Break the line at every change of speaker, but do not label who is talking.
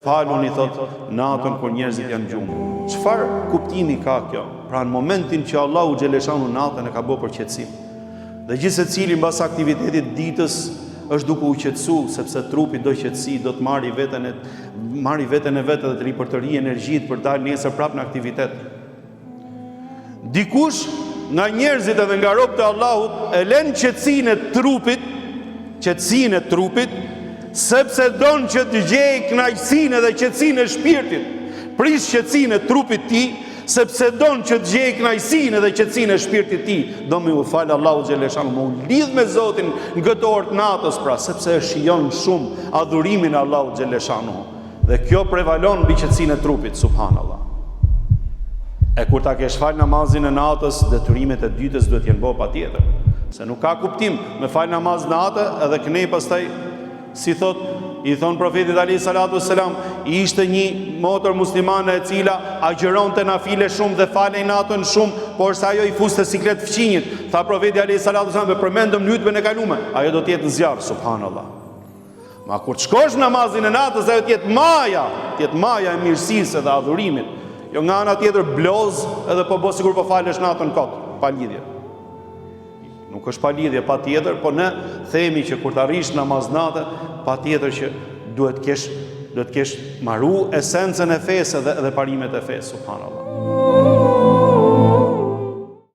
palun I thot natën kur njerëzit janë gjumë. Çfarë kuptimi ka kjo? Pra në momentin që Allahu xhaleshanu natën e ka bërë për qetësim. Dhe gjithë secili mbas aktivitetit ditës është duke u qetësu, sepse trupi do qetësi, do të marrë veten e vetë dhe të ripërtëri energjitë për dalë nesër prapë në aktivitet. Dikush nga njerëzit edhe nga robët e Allahut e lën qetësinë e trupit, sepse don që të gjejë kënaqësinë dhe qetësinë e shpirtit. Prish qetësinë e trupit ti, sepse don që të gjejë kënaqësinë dhe qetësinë e shpirtit ti. Do më u fal Allahu xhaleshanu, më u lidh me Zotin në këtë orë të natës, pra, sepse e shijon shumë adhurimin e Allahu xhaleshanu. Dhe kjo prevalon mbi qetësinë e trupit, subhanallahu. E kur ta kesh fal namazin e natës, detyrimet e dytës duhet jenë bërë patjetër. Se nuk ka kuptim me fal namaz natë edhe kënej pastaj, si I thon profetit alayhi salatu wassalam, ishte një motor muslimane e cila agjeronte nafile shumë dhe falej natën shumë, por sa ajo I fuste siklet fqinjit. Tha profeti alayhi salatu wassalam, përmendëm lytën e kalume, ajo do të jetë në zjarr, subhanallah. Ma kur të shkosh namazin e natës, ajo të jetë maja e mirësisë dhe adhurimit. Jo nga ana tjetër bloz edhe po bo sigur po falesh natën kot, pa lidhje. Nuk është pa lidhje, pa tjetër, po ne themi që kur të arrish namaz natë, pa tjetër që duhet kesh maru esencën e fesë dhe parimet e fesë, subhanallah.